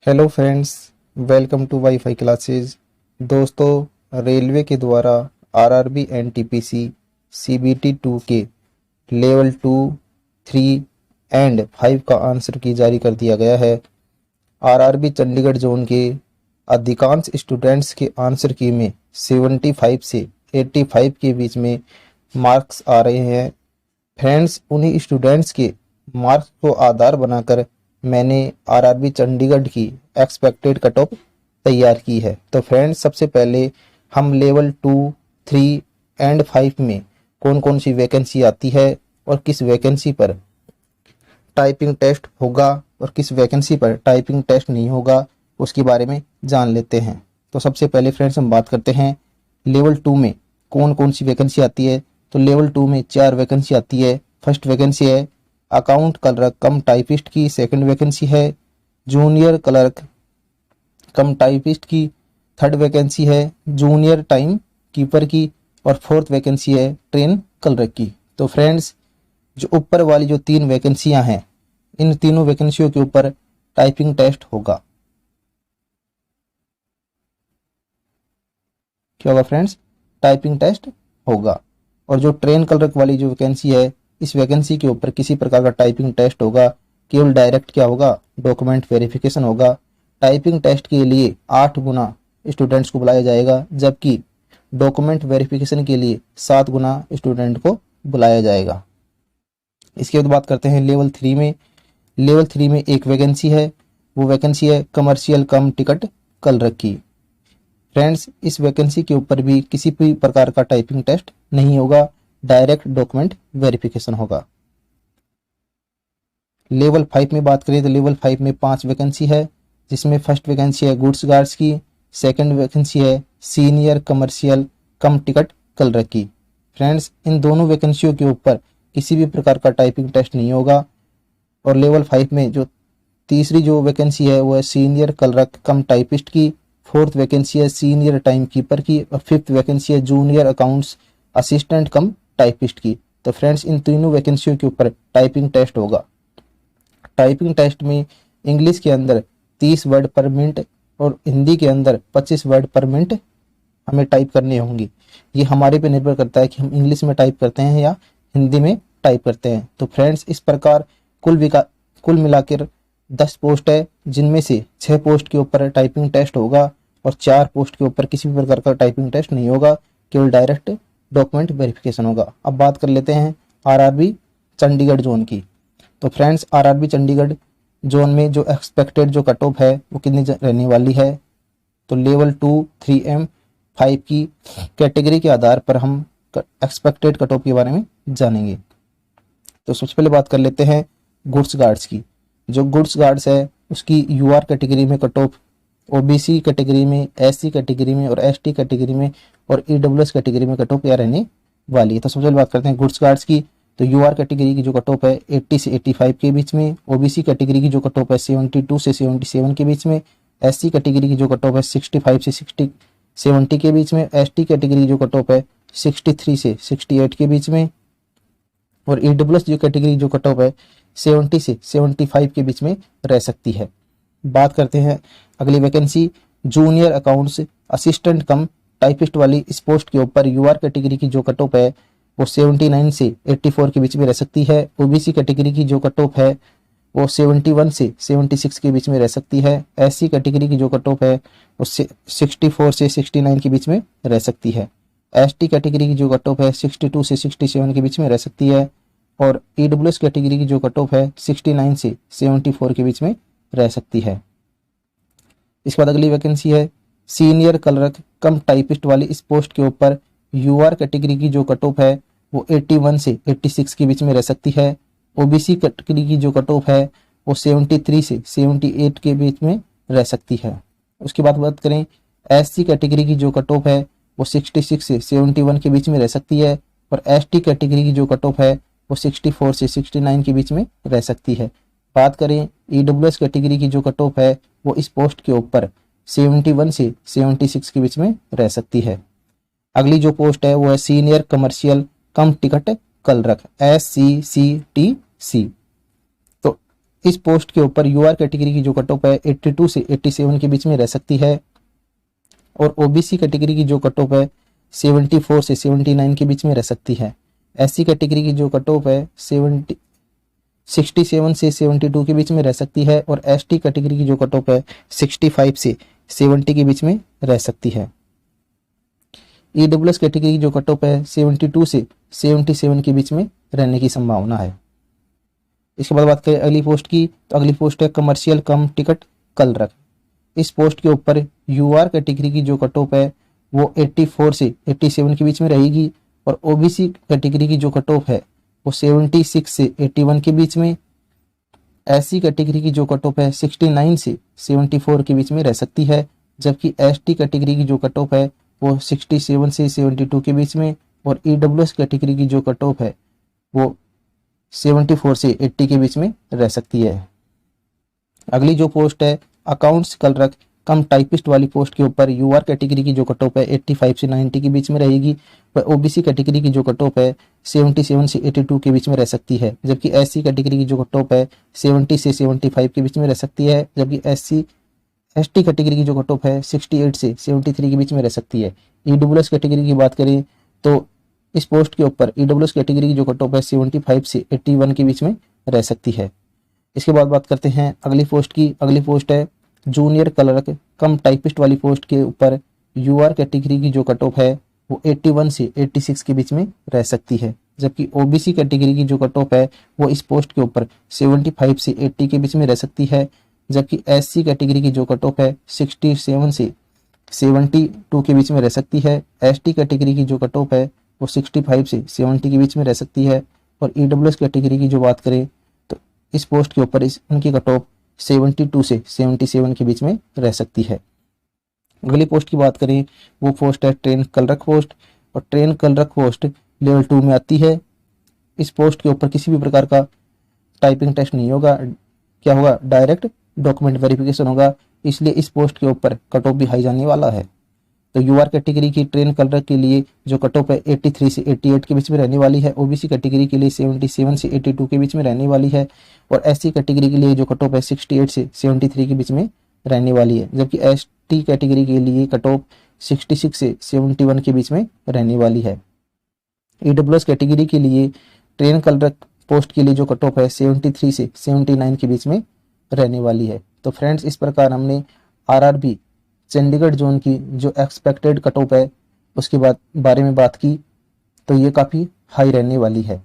Hello friends, welcome to wifi classes. दोस्तों, railway के द्वारा आरआरबी एनटीपीसी सीबीटी 2 के लेवल 2, 3 एंड 5 का आंसर की जारी कर दिया गया है। आरआरबी चंडीगढ़ जोन के अधिकांश स्टूडेंट्स के आंसर की में 75 से 85 के बीच में मार्क्स आ रहे हैं। फ्रेंड्स, उन्हीं स्टूडेंट्स के मार्क्स को आधार बनाकर मैंने आरआरबी चंडीगढ़ की एक्सपेक्टेड कट ऑफ तैयार की है। तो फ्रेंड्स, सबसे पहले हम लेवल 2, 3 एंड 5 में कौन कौन सी वैकेंसी आती है और किस वैकेंसी पर टाइपिंग टेस्ट होगा और किस वैकेंसी पर टाइपिंग टेस्ट नहीं होगा, उसके बारे में जान लेते हैं। तो सबसे पहले फ्रेंड्स हम बात करते हैं लेवल 2 में कौन कौन सी वैकेंसी आती है। तो लेवल 2 में 4 वैकेंसी आती है। फर्स्ट वैकेंसी है अकाउंट क्लर्क कम टाइपिस्ट की। सेकंड वैकेंसी है जूनियर क्लर्क कम टाइपिस्ट की। थर्ड वैकेंसी है जूनियर टाइम कीपर की। और फोर्थ वैकेंसी है ट्रेन क्लर्क की। तो फ्रेंड्स, जो ऊपर वाली जो 3 वैकेंसियां हैं, इन तीनों वैकेंसियों के ऊपर टाइपिंग टेस्ट होगा। क्या होगा फ्रेंड्स? टाइपिंग टेस्ट होगा। और जो ट्रेन क्लर्क वाली जो वैकेंसी है, इस वैकेंसी के ऊपर किसी प्रकार का टाइपिंग टेस्ट होगा। केवल डायरेक्ट क्या होगा? डॉक्यूमेंट वेरिफिकेशन होगा। टाइपिंग टेस्ट के लिए 8 गुना स्टूडेंट्स को बुलाया जाएगा, जबकि डॉक्यूमेंट वेरिफिकेशन के लिए 7 गुना स्टूडेंट को बुलाया जाएगा। इसके बाद बात करते हैं लेवल 3 में। लेवल 3 में एक वैकेंसी है, वो वैकेंसी है कमर्शियल कम टिकट क्लर्क की। फ्रेंड्स, इस वैकेंसी के ऊपर भी किसी भी प्रकार का टाइपिंग टेस्ट नहीं होगा, डायरेक्ट डॉक्यूमेंट वेरिफिकेशन होगा। लेवल 5 में बात करें तो लेवल 5 में 5 वैकेंसी है, जिसमें फर्स्ट वैकेंसी है गुड्स गार्ड्स की। सेकंड वैकेंसी है सीनियर कमर्शियल कम टिकट क्लर्क की। फ्रेंड्स, इन दोनों वैकेंसियों के ऊपर किसी भी प्रकार का टाइपिंग टेस्ट नहीं होगा। और लेवल 5 में जो तीसरी जो वैकेंसी है वो है सीनियर क्लर्क कम टाइपिस्ट की। फोर्थ वैकेंसी है सीनियर टाइम कीपर की। और फिफ्थ वैकेंसी है जूनियर अकाउंट्स असिस्टेंट कम टाइपिस्ट की। तो फ्रेंड्स, इन तीनों वैकेंसियों के ऊपर टाइपिंग टेस्ट होगा। टाइपिंग टेस्ट में इंग्लिश के अंदर 30 वर्ड पर मिनट और हिंदी के अंदर 25 वर्ड पर मिनट हमें टाइप करनी होंगी। ये हमारे पे निर्भर करता है कि हम इंग्लिश में टाइप करते हैं या हिंदी में टाइप करते हैं। तो फ्रेंड्स, इस प्रकार कुल मिलाकर 10 पोस्ट है, जिनमें से 6 पोस्ट के ऊपर टाइपिंग टेस्ट होगा और 4 पोस्ट के ऊपर किसी भी प्रकार का टाइपिंग टेस्ट नहीं होगा, केवल डायरेक्ट डॉक्यूमेंट वेरिफिकेशन होगा। अब बात कर लेते हैं आरआरबी चंडीगढ़ जोन की। तो फ्रेंड्स, आरआरबी चंडीगढ़ जोन में जो एक्सपेक्टेड जो कट ऑफ है वो कितनी रहने वाली है। तो लेवल 2, 3 एम 5 की कैटेगरी के आधार पर हम एक्सपेक्टेड कट ऑफ के बारे में जानेंगे। तो सबसे पहले बात कर लेते हैं गुड्स गार्ड्स की। जो गुड्स गार्ड्स है उसकी यूआर कैटेगरी में कट ऑफ, ओबीसी कैटेगरी में, एससी कैटेगरी में और एसटी कैटेगरी में और ईडब्ल्यूएस कैटेगरी में कट ऑफ क्या रहने वाली है। तो सबसे पहले बात करते हैं गुड्स गार्ड्स की। तो यूआर कैटेगरी की जो कट ऑफ है 80 से 85 के बीच में। ओबीसी कैटेगरी की जो कट ऑफ है 72 से 77 के बीच में। एससी कैटेगरी की जो कट ऑफ है 65 से 70 के बीच में। एसटी कैटेगरी की जो कट ऑफ है 63 से 68 के बीच में। और ईडब्ल्यूएस जो कैटेगरी जो कट ऑफ है 70 से 75 के बीच में रह सकती है। बात करते हैं अगली वैकेंसी जूनियर अकाउंट्स असिस्टेंट कम टाइपिस्ट वाली। इस पोस्ट के ऊपर यूआर कैटेगरी की जो कट ऑफ है वो 79 से 84 के बीच में रह सकती है। ओबीसी कैटेगरी की जो कट ऑफ है वो 71 से 76 के बीच में रह सकती है। एससी कैटेगरी की जो कट ऑफ है वो 64 से 69 के बीच में रह सकती है। एसटी कैटेगरी की जो कट ऑफ है 62 से 67 के बीच में रह सकती है। और ईडब्ल्यूएस कैटेगरी की जो कट ऑफ है 69 से 74 के बीच में रह सकती है। इसके बाद अगली वैकेंसी है सीनियर क्लर्क कम टाइपिस्ट वाली। इस पोस्ट के ऊपर यूआर कैटेगरी की जो कट ऑफ है वो 81 से 86 के बीच में रह सकती है। ओबीसी कैटेगरी की जो कट ऑफ है वो 73 से 78 के बीच में रह सकती है। उसके बाद बात करें एससी कैटेगरी की जो कट ऑफ है वो 66 से 71 के बीच में रह सकती है। और एसटी कैटेगरी की जो कट ऑफ है वो 64 से 69 के बीच में रह सकती है। बात करें ईडब्ल्यूएस कैटेगरी की जो कट ऑफ है वो इस पोस्ट के ऊपर 71 से 76 के बीच में रह सकती है। अगली जो पोस्ट है वो है सीनियर कमर्शियल कम टिकट क्लर्क SCCTC। तो इस पोस्ट के ऊपर यूआर कैटेगरी की जो कट ऑफ है 82 से 87 के बीच में रह सकती है और ओबीसी कैटेगरी की जो कट ऑफ है 74 से 79 के बीच में रह सकती है। एससी कैटेगरी की जो कट ऑफ है 67 से 72 के बीच में रह सकती है और एसटी कैटेगरी की जो कट ऑफ है 65 से 70 के बीच में रह सकती है। ईडब्ल्यूएस कैटेगरी की जो कट ऑफ है 72 से 77 के बीच में रहने की संभावना है। इसके बाद बात करें अगली पोस्ट की, तो अगली पोस्ट है कमर्शियल कम टिकट क्लर्क। इस पोस्ट के ऊपर यूआर कैटेगरी की जो कट ऑफ है वो 84 से 87 के बीच में रहेगी और ओबीसी कैटेगरी की जो कट ऑफ है वो 76 से 81 के बीच में, एससी कैटेगरी की जो कट ऑफ है 69 से 74 के बीच में रह सकती है, जबकि एसटी कैटेगरी की जो कट ऑफ है वो 67 से 72 के बीच में और ईडब्ल्यूएस कैटेगरी की जो कट ऑफ है वो 74 से 80 के बीच में रह सकती है। अगली जो पोस्ट है अकाउंट्स क्लर्क कम टाइपिस्ट वाली पोस्ट के ऊपर यूआर कैटेगरी की जो कट ऑफ है 85 से 90 के बीच में रहेगी व ओबीसी कैटेगरी की जो कट ऑफ है 77 से 82 के बीच में रह सकती है, जबकि एससी कैटेगरी की जो कट ऑफ है 70 से 75 के बीच में रह सकती है, जबकि एसटी कैटेगरी की जो कट ऑफ है 68 से 73 के बीच में रह सकती है। ईडब्ल्यूएस कैटेगरी की बात करें तो इस पोस्ट के ऊपर ईडब्ल्यूएस कैटेगरी की जो कट ऑफ है 75 से 81 के बीच में रह सकती है। इसके बाद बात करते हैं अगली पोस्ट की। अगली पोस्ट है जूनियर क्लर्क कम टाइपिस्ट वाली पोस्ट के ऊपर यूआर कैटेगरी की जो कट ऑफ है वो 81 से 86 के बीच में रह सकती है, जबकि ओबीसी कैटेगरी की जो कट ऑफ है वो इस पोस्ट के ऊपर 75 से 80 के बीच में रह सकती है, जबकि एससी कैटेगरी की जो कट ऑफ है 67 से 72 के बीच में रह सकती है। एसटी कैटेगरी की जो कट ऑफ है वो 65 से 70 के बीच में रह सकती है और ईडब्ल्यूएस कैटेगरी की जो बात करें तो इस पोस्ट के ऊपर उनकी कट ऑफ 72 से 77 के बीच में रह सकती है। अगली पोस्ट की बात करें वो पोस्ट है ट्रेन क्लर्क पोस्ट और ट्रेन क्लर्क पोस्ट लेवल 2 में आती है। इस पोस्ट के ऊपर किसी भी प्रकार का टाइपिंग टेस्ट नहीं होगा, क्या होगा डायरेक्ट डॉक्यूमेंट वेरिफिकेशन होगा, इसलिए इस पोस्ट के ऊपर कट ऑफ भी हाई जाने वाला है। तो यूआर कैटेगरी की ट्रेन क्लर्क के लिए जो कट ऑफ है 83 से 88 के बीच में रहने वाली है, ओबीसी कैटेगरी के लिए 77 से 82 के बीच में रहने वाली है और एससी कैटेगरी के लिए जो कट ऑफ है 68 से 73 के बीच में रहने वाली है, जबकि एसटी कैटेगरी के लिए कट ऑफ 66 से 71 के बीच में रहने वाली है। ईडब्ल्यूएस कैटेगरी के लिए ट्रेन क्लर्क पोस्ट के लिए जो कट ऑफ है 73 से 79 के बीच में रहने वाली है। तो फ्रेंड्स इस प्रकार हमने आरआरबी चंडीगढ़ जोन की जो एक्सपेक्टेड कट ऑफ है उसके बारे में बात की, तो ये काफ़ी हाई रहने वाली है।